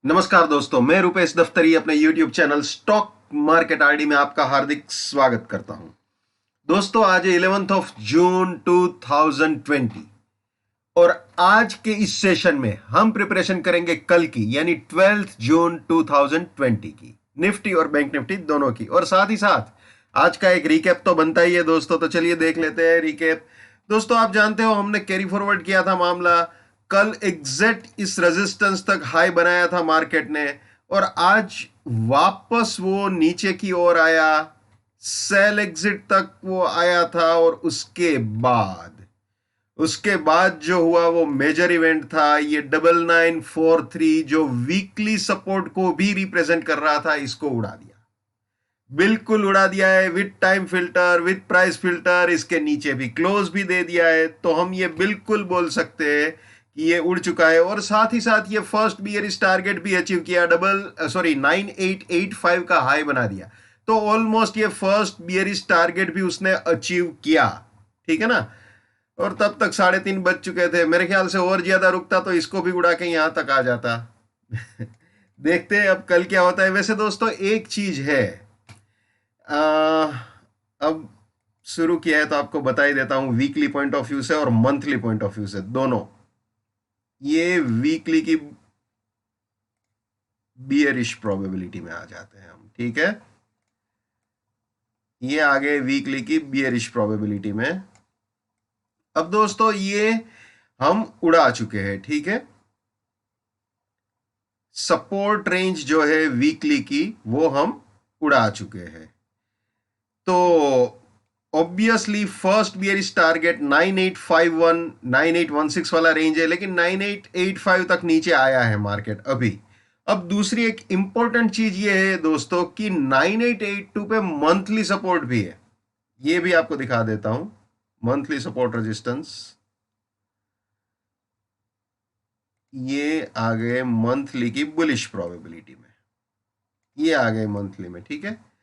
नमस्कार दोस्तों, मैं रुपेश दफ्तरी अपने YouTube channel stock market RD में आपका हार्दिक स्वागत करता हूं। दोस्तों, आज 11th ऑफ जून 2020 और आज के इस सेशन में हम प्रिपरेशन करेंगे कल की यानी 12th जून 2020 की निफ्टी और बैंक निफ्टी दोनों की, और साथ ही साथ आज का एक रिकैप तो बनता ही है दोस्तों। तो चलिए देख लेते हैं रिकैप। दोस्तों, आप जानते हो हमने कैरी फॉरवर्ड किया था मामला। कल एग्जैक्ट इस रेजिस्टेंस तक हाई बनाया था मार्केट ने, और आज वापस वो नीचे की ओर आया, सेल एग्जिट तक वो आया था, और उसके बाद जो हुआ वो मेजर इवेंट था। ये 9943 जो वीकली सपोर्ट को भी रिप्रेजेंट कर रहा था, इसको उड़ा दिया, बिल्कुल उड़ा दिया है with time filter, with price filter. इसके नीचे भी क्लोज भी दे दिया है, तो हम ये बिल्कुल बोल सकते हैं कि ये उड़ चुका है। और साथ ही साथ ये फर्स्ट बियरिश टारगेट भी अचीव किया, 9885 का हाई बना दिया। तो ऑलमोस्ट ये फर्स्ट बियरिश टारगेट भी उसने अचीव किया, ठीक है ना। और तब तक 3:30 बज चुके थे। मेरे ख्याल से और ज्यादा रुकता तो इसको भी उड़ा के यहां तक आ जाता। देखते हैं अब कल क्या होता है। वैसे दोस्तों, एक चीज है, अब शुरू किया है तो आपको बता ही देता हूं, वीकली पॉइंट ऑफ व्यू से और मंथली पॉइंट ऑफ व्यू से दोनों। ये वीकली की बियरिश प्रोबेबिलिटी में आ जाते हैं हम, ठीक है। ये आ गए वीकली की बियरिश प्रोबेबिलिटी में। अब दोस्तों, ये हम उड़ा चुके हैं, ठीक है। सपोर्ट रेंज जो है वीकली की, वो हम उड़ा चुके हैं। तो ऑब्वियसली फर्स्ट बियरिश टारगेट 9851 9816 वाला रेंज है, लेकिन 9885 तक नीचे आया है मार्केट अभी। अब दूसरी एक इंपॉर्टेंट चीज ये है दोस्तों कि 9882 पे मंथली सपोर्ट भी है। ये भी आपको दिखा देता हूं, मंथली सपोर्ट रेजिस्टेंस। ये आ गए मंथली की बुलिश प्रोबेबिलिटी में, ये आ गए मंथली में, ठीक है।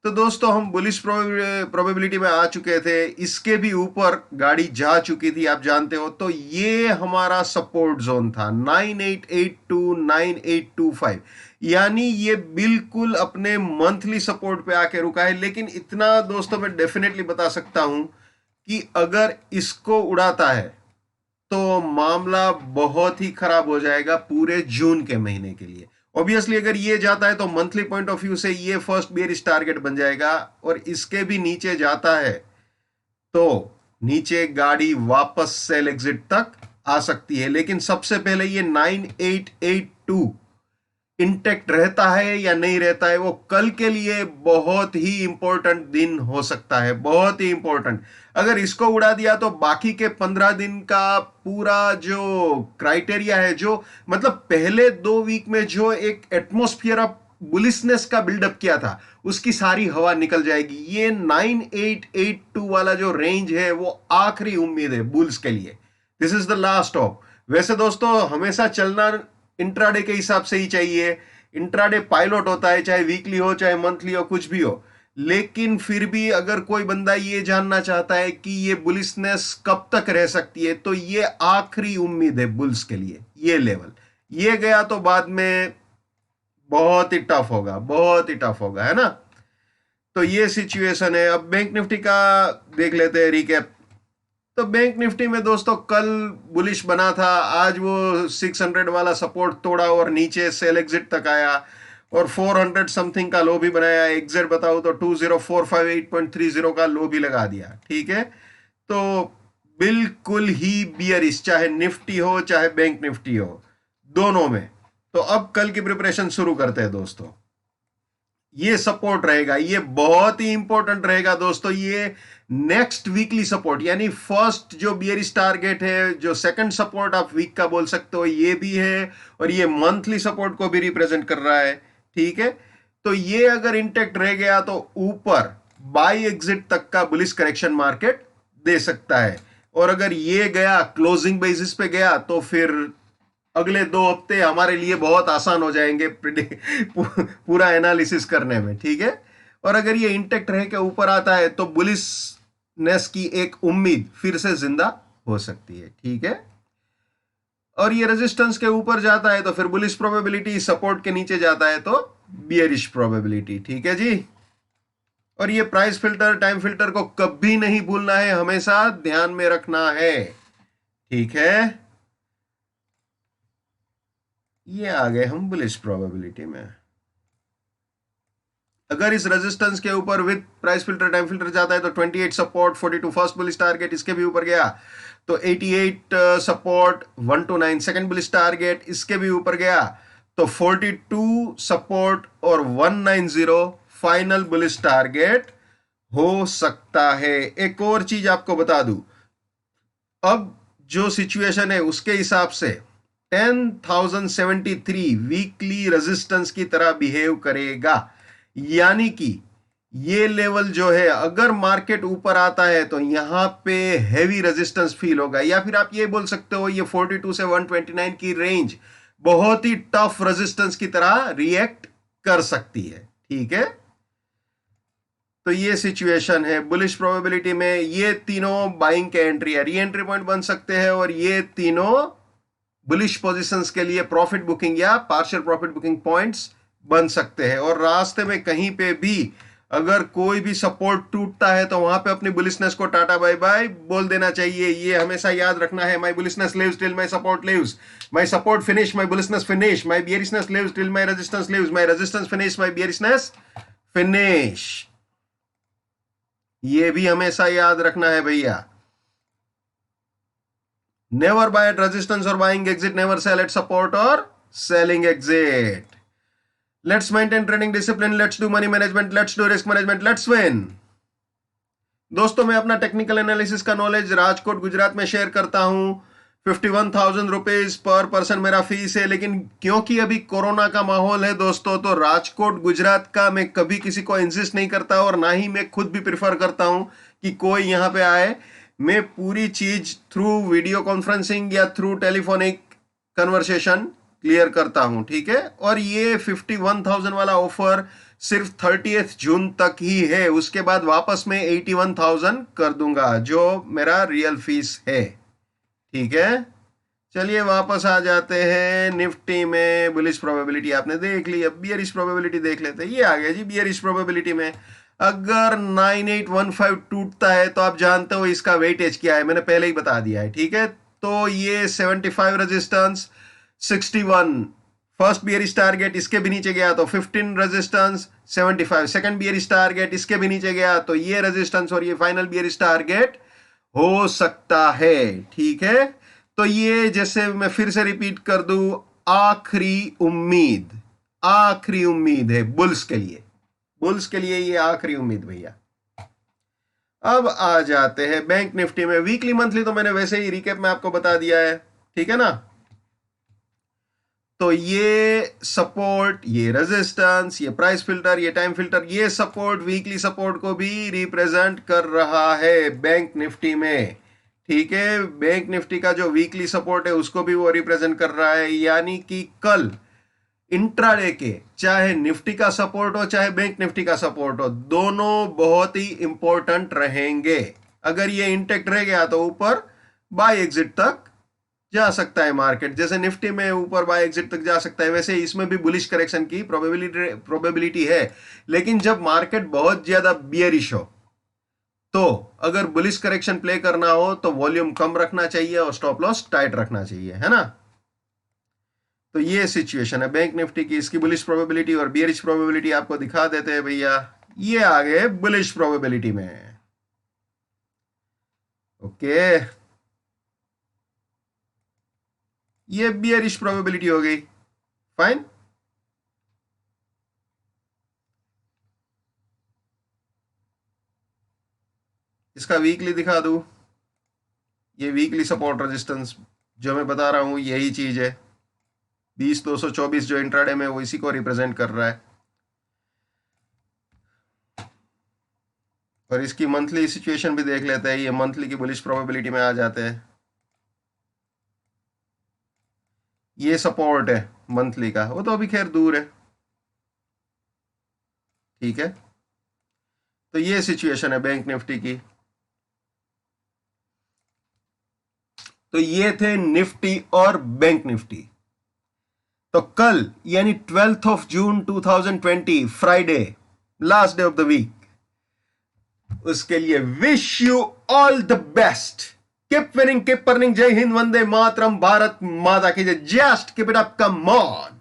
तो दोस्तों, हम बुलिश प्रोबेबिलिटी में आ चुके थे, इसके भी ऊपर गाड़ी जा चुकी थी, आप जानते हो। तो ये हमारा सपोर्ट जोन था 9882 9825, यानी ये बिल्कुल अपने मंथली सपोर्ट पे आके रुका है। लेकिन इतना दोस्तों मैं डेफिनेटली बता सकता हूं कि अगर इसको उड़ाता है तो मामला बहुत ही खराब हो जाएगा पूरे जून के महीने के लिए। ऑब्वियसली अगर ये जाता है तो मंथली पॉइंट ऑफ व्यू से ये फर्स्ट बियरिश टारगेट बन जाएगा, और इसके भी नीचे जाता है तो नीचे गाड़ी वापस सेल एग्जिट तक आ सकती है। लेकिन सबसे पहले ये 9882 इंटेक्ट रहता है या नहीं रहता है, वो कल के लिए बहुत ही इंपॉर्टेंट दिन हो सकता है, बहुत ही इंपॉर्टेंट। अगर इसको उड़ा दिया तो बाकी के 15 दिन का पूरा जो क्राइटेरिया है, जो मतलब पहले 2 वीक में जो एक एटमोस्फियर ऑफ बुलिशनेस का बिल्डअप किया था, उसकी सारी हवा निकल जाएगी। ये 9882 वाला जो रेंज है वो आखिरी उम्मीद है बुल्स के लिए। This is the last of. वैसे दोस्तों, हमेशा चलना इंट्राडे के हिसाब से ही चाहिए। इंट्राडे पायलट होता है, चाहे वीकली हो चाहे मंथली हो, कुछ भी हो। लेकिन फिर भी अगर कोई बंदा ये जानना चाहता है कि ये बुलिशनेस कब तक रह सकती है, तो ये आखिरी उम्मीद है बुल्स के लिए। ये लेवल ये गया तो बाद में बहुत ही टफ होगा, बहुत ही टफ होगा, है ना। तो ये सिचुएशन है। अब बैंक निफ्टी का देख लेते हैं रिकैप। तो बैंक निफ्टी में दोस्तों कल बुलिश बना था, आज वो 600 वाला सपोर्ट तोड़ा और नीचे सेल एग्जिट तक आया, और 400 समथिंग का लो भी बनाया। एग्जिट बताऊं तो 20458.30 का लो भी लगा दिया, ठीक है। तो बिल्कुल ही बियरिश, चाहे निफ्टी हो चाहे बैंक निफ्टी हो, दोनों में। तो अब कल की प्रिपरेशन शुरू करते हैं दोस्तों। ये सपोर्ट रहेगा, ये बहुत ही इंपॉर्टेंट रहेगा दोस्तों। ये नेक्स्ट वीकली सपोर्ट, यानी फर्स्ट जो बियरिश टारगेट है, जो सेकंड सपोर्ट आप वीक का बोल सकते हो, ये भी है, और ये मंथली सपोर्ट को भी रिप्रेजेंट कर रहा है, ठीक है। तो ये अगर इंटेक्ट रह गया तो ऊपर बाई एग्जिट तक का बुलिश करेक्शन मार्केट दे सकता है। और अगर ये गया, क्लोजिंग बेसिस पे गया, तो फिर अगले 2 हफ्ते हमारे लिए बहुत आसान हो जाएंगे पूरा एनालिसिस करने में, ठीक है। और अगर ये इंटेक्ट रह के ऊपर आता है तो बुलिशनेस की एक उम्मीद फिर से जिंदा हो सकती है, ठीक है। और ये रेजिस्टेंस के ऊपर जाता है तो फिर बुलिश प्रोबेबिलिटी, सपोर्ट के नीचे जाता है तो बियरिश प्रोबेबिलिटी। ठीक है जी। और ये प्राइस फिल्टर, टाइम फिल्टर को कभी नहीं भूलना है, हमेशा ध्यान में रखना है। ठीक है, ये आ गए हम बुलिश प्रोबेबिलिटी में। अगर इस रेजिस्टेंस के ऊपर with price filter, time filter जाता है तो 28 सपोर्ट, 42 फर्स्ट बुलिश टारगेट, इसके भी ऊपर गया तो 88 सपोर्ट, 129 सेकंड बुलिश टारगेट, इसके भी ऊपर गया तो 42 सपोर्ट और 190 फाइनल बुलिश टारगेट हो सकता है। एक और चीज आपको बता दूं, अब जो सिचुएशन है उसके हिसाब से 10,073 वीकली रेजिस्टेंस की तरह बिहेव करेगा। यानी कि ये लेवल जो है, अगर मार्केट ऊपर आता है तो यहां पे हैवी रेजिस्टेंस फील होगा, या फिर आप ये बोल सकते हो ये 42 से 129 की रेंज बहुत ही टफ रेजिस्टेंस की तरह रिएक्ट कर सकती है। ठीक है, तो ये सिचुएशन है बुलिश प्रोबेबिलिटी में। ये तीनों बाइंग के एंट्री है, री एंट्री पॉइंट बन सकते हैं, और ये तीनों बुलिश पोजीशंस के लिए प्रॉफिट बुकिंग या पार्शियल प्रॉफिट बुकिंग पॉइंट्स बन सकते हैं। और रास्ते में कहीं पे भी अगर कोई भी सपोर्ट टूटता है तो वहां पे अपनी बुलिशनेस को टाटा बाय बाय बोल देना चाहिए। ये हमेशा याद रखना है, my bullishness lives till my support lives, my support finish my bullishness finish, my bearishness lives till my resistance lives, my resistance finish my bearishness finish. ये भी हमेशा याद रखना है भैया। नेवर बाय एट रेजिस्टेंस और buying exit, never sell at support और selling exit. Let's maintain trading discipline, let's do money management, let's do risk management, let's win. दोस्तों, मैं अपना टेक्निकल एनालिसिस का नॉलेज राजकोट गुजरात में शेयर करता हूं। 51,000 रुपीज पर पर्सन मेरा फीस है, लेकिन क्योंकि अभी कोरोना का माहौल है दोस्तों, तो राजकोट गुजरात का मैं कभी किसी को इंसिस्ट नहीं करता, और ना ही मैं खुद भी प्रिफर करता हूं कि कोई यहां पे आए। मैं पूरी चीज थ्रू वीडियो कॉन्फ्रेंसिंग या थ्रू टेलीफोनिक कन्वर्सेशन क्लियर करता हूं। ठीक है, और ये 51,000 वाला ऑफर सिर्फ 30th जून तक ही है, उसके बाद वापस में 81,000 कर दूंगा, जो मेरा रियल फीस है। ठीक है, चलिए वापस आ जाते हैं निफ्टी में। बुलिश प्रोबेबिलिटी आपने देख ली, अब बियरिश प्रोबेबिलिटी देख लेते हैं। ये आ गया जी बियरिश प्रोबेबिलिटी में। अगर 9815 टूटता है तो आप जानते हो इसका वेटेज क्या है, मैंने पहले ही बता दिया है। ठीक है, तो ये 75 रेजिस्टेंस, 61 फर्स्ट बियरिश टारगेट, इसके भी नीचे गया तो 15 रेजिस्टेंस, 75 सेकंड बियरिश टारगेट, इसके भी नीचे गया तो ये रेजिस्टेंस और ये फाइनल बियरिश टारगेट हो सकता है। ठीक है, तो ये जैसे मैं फिर से रिपीट कर दूं, आखिरी उम्मीद, आखिरी उम्मीद है बुल्स के लिए, बुल्स के लिए ये आखिरी उम्मीद भैया। अब आ जाते हैं बैंक निफ्टी में। वीकली मंथली तो मैंने वैसे ही रिकेप में आपको बता दिया है, ठीक है ना। तो ये सपोर्ट, ये रेजिस्टेंस, ये प्राइस फिल्टर, ये टाइम फिल्टर, ये सपोर्ट वीकली सपोर्ट को भी रिप्रेजेंट कर रहा है बैंक निफ्टी में। ठीक है, बैंक निफ्टी का जो वीकली सपोर्ट है उसको भी वो रिप्रेजेंट कर रहा है। यानी कि कल इंट्राडे के चाहे निफ्टी का सपोर्ट हो चाहे बैंक निफ्टी का सपोर्ट हो, दोनों बहुत ही इंपॉर्टेंट रहेंगे। अगर ये इंटेक्ट रह गया तो ऊपर बाय एग्जिट तक जा सकता है मार्केट, जैसे निफ्टी में ऊपर बाय एग्जिट तक जा सकता है, वैसे इसमें भी बुलिश करेक्शन की प्रोबेबिलिटी है। लेकिन जब मार्केट बहुत ज्यादा बियरिश हो, तो अगर बुलिश करेक्शन प्ले करना हो तो वॉल्यूम कम रखना चाहिए और स्टॉप लॉस टाइट रखना चाहिए, है ना। तो ये सिचुएशन है बैंक निफ्टी की। इसकी बुलिश प्रोबेबिलिटी और बियरिश प्रोबेबिलिटी आपको दिखा देते हैं भैया। ये आ गए बुलिश प्रोबेबिलिटी में। ओके, ये बियरिश प्रोबेबिलिटी हो गई, फाइन। इसका वीकली दिखा दूं, ये वीकली सपोर्ट रेजिस्टेंस जो मैं बता रहा हूं यही चीज है। 20,224 जो इंट्राडे में वो इसी को रिप्रेजेंट कर रहा है। और इसकी मंथली सिचुएशन भी देख लेते हैं, ये मंथली की बुलिश प्रोबेबिलिटी में आ जाते हैं। ये सपोर्ट है मंथली का, वो तो अभी खैर दूर है। ठीक है, तो ये सिचुएशन है बैंक निफ्टी की। तो ये थे निफ्टी और बैंक निफ्टी। तो कल यानी 12th of June 2020 Friday, last day of the week, उसके लिए wish you all the best. Keep winning, keep earning. जय हिंद, वंदे मातरम, भारत माता की जय। Just keep it up, come on.